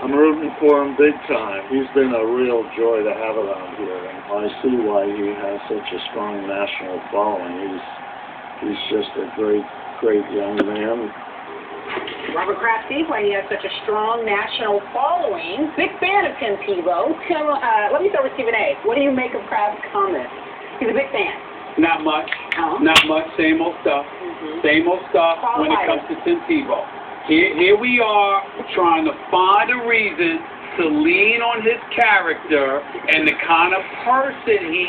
I'm rooting for him big time. He's been a real joy to have around here, and I see why he has such a strong national following. He's just a great young man. Robert Kraft Speedway, he has such a strong national following. Big fan of Tim Tebow. Tim, let me start with Stephen A. What do you make of Kraft's comments? He's a big fan. Not much. Not much. Same old stuff. Same old stuff when it comes to Tim Tebow. Here we are trying to find a reason to lean on his character and the kind of person he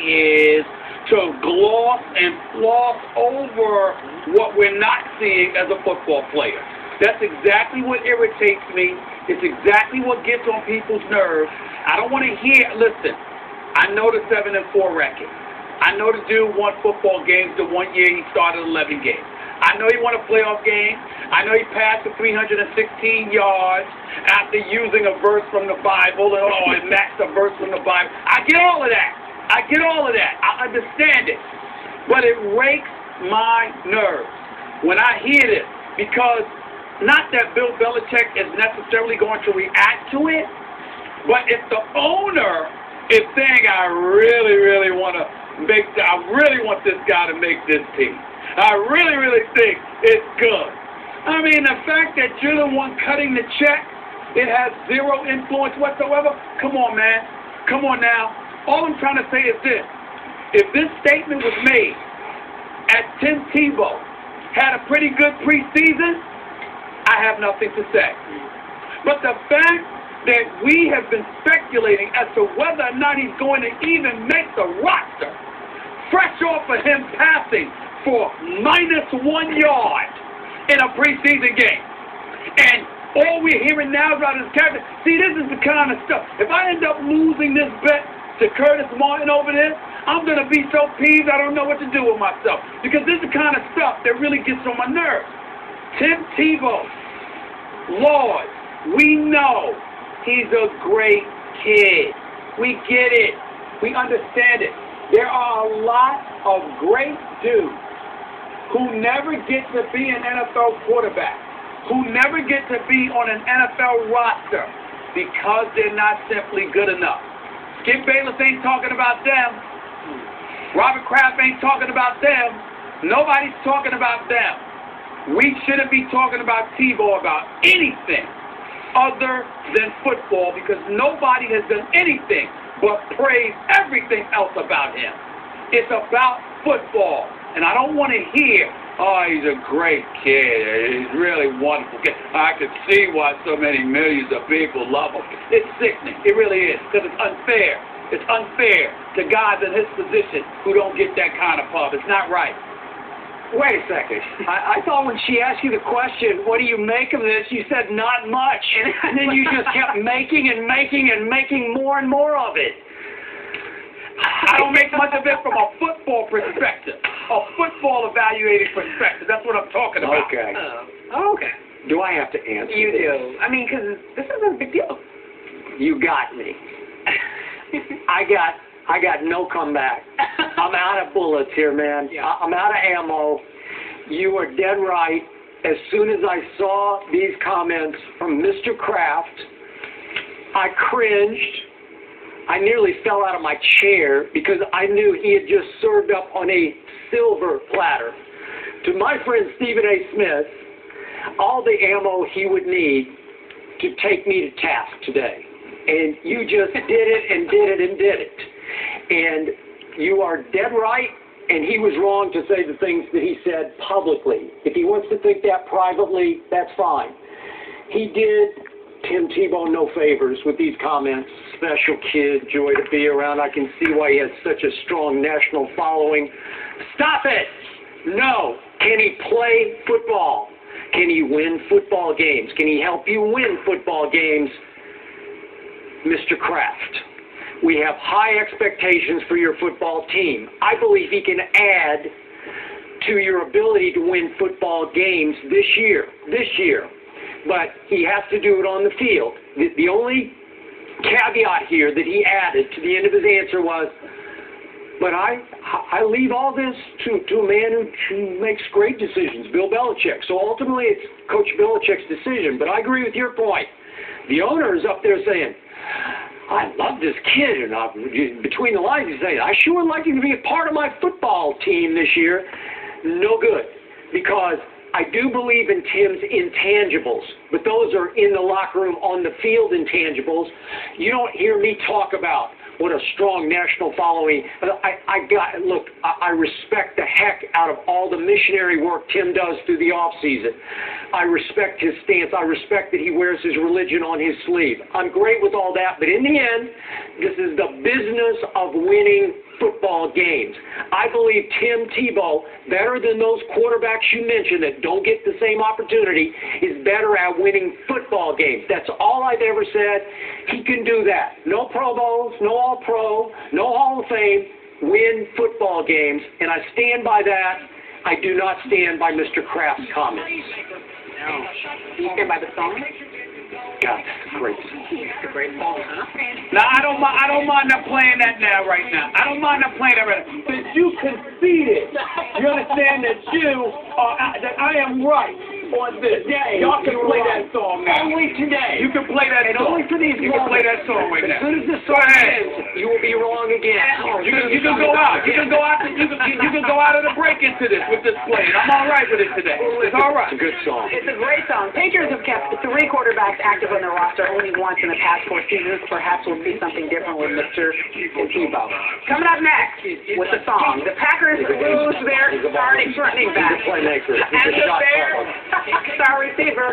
is to gloss and floss over what we're not seeing as a football player. That's exactly what irritates me. It's exactly what gets on people's nerves. I don't want to hear, listen, I know the 7-4 record. I know the dude won football games the one year he started 11 games. I know he won a playoff game. I know he passed for 316 yards after using a verse from the Bible and matched a verse from the Bible. I get all of that. I understand it. But it rakes my nerves when I hear this, because not that Bill Belichick is necessarily going to react to it, but if the owner is saying, I really want this guy to make this team. I really think it's good. I mean, the fact that you're the one cutting the check, it has zero influence whatsoever. Come on, man. Come on now. All I'm trying to say is this. If this statement was made as Tim Tebow had a pretty good preseason, I have nothing to say. But the fact that we have been speculating as to whether or not he's going to even make the roster, fresh off of him passing for -1 yard in a preseason game, and all we're hearing now about his character, see, this is the kind of stuff. If I end up losing this bet to Curtis Martin over this, I'm going to be so peeved I don't know what to do with myself, because this is the kind of stuff that really gets on my nerves. Tim Tebow, Lord, we know he's a great kid. We get it. We understand it. There are a lot of great dudes who never get to be an NFL quarterback, who never get to be on an NFL roster because they're not simply good enough. Skip Bayless ain't talking about them. Robert Kraft ain't talking about them. Nobody's talking about them. We shouldn't be talking about Tebow about anything other than football, because nobody has done anything but praise everything else about him. It's about football. And I don't want to hear, oh, he's a great kid. He's really wonderful kid. I can see why so many millions of people love him. It's sickening. It really is, because it's unfair. It's unfair to guys in his position who don't get that kind of pub. It's not right. Wait a second. I thought when she asked you the question, what do you make of this, you said not much. And then you just kept making more and more of it. I don't make much of it from a football perspective, a football evaluating perspective. That's what I'm talking about. Okay. Okay. Do I have to answer You this? do. I mean, because this isn't a big deal. You got me. I got no comeback. I'm out of bullets here, man. Yeah. I'm out of ammo. You are dead right. As soon as I saw these comments from Mr. Kraft, I cringed. I nearly fell out of my chair because I knew he had just served up on a silver platter to my friend Stephen A. Smith all the ammo he would need to take me to task today. And you just did it and did it and did it. And you are dead right, and he was wrong to say the things that he said publicly. If he wants to think that privately, that's fine. He did Tim Tebow no favors with these comments. Special kid, joy to be around. I can see why he has such a strong national following. Stop it! No. Can he play football? Can he win football games? Can he help you win football games? Mr. Kraft, we have high expectations for your football team. I believe he can add to your ability to win football games this year. But he has to do it on the field. The only caveat here that he added to the end of his answer was, but I leave all this to a man who makes great decisions, Bill Belichick. So ultimately it's Coach Belichick's decision. But I agree with your point. The owner is up there saying, I love this kid, and between the lines he's saying, I sure would like him to be a part of my football team this year. No good, because I do believe in Tim's intangibles, but those are in the locker room, on the field intangibles. You don't hear me talk about what a strong national following. I respect the heck out of all the missionary work Tim does through the off season. I respect his stance. I respect that he wears his religion on his sleeve. I'm great with all that, but in the end, this is the business of winning football games. I believe Tim Tebow, better than those quarterbacks you mentioned that don't get the same opportunity, is better at winning football games. That's all I've ever said. He can do that. No Pro Bowls, no All-Pro, no Hall of Fame, win football games, and I stand by that. I do not stand by Mr. Kraft's comments. No. Do you stand by the song? God, that's a great song. It's a great song, huh? Now, I don't mind not playing that now, right now. I don't mind not playing that right now. Since you conceded, you understand that that I am right on this. Y'all can play that song now. Only today. You can play that And song. only for these You can play that song right As now. soon as this Go song ahead. ends, you will be wrong again. You can go out. You can go out. You can go out of the break into this with this playing. I'm all right with it today. It's all right. It's a good song. It's a great song. Patriots have kept 3 quarterbacks active on their roster only once in the past 4 seasons. Perhaps we'll see something different with Mr. Tebow. Coming up next with the song, the Packers lose their starting running back. He's a playmaker. He's And a the shot Bears, caller. star receiver,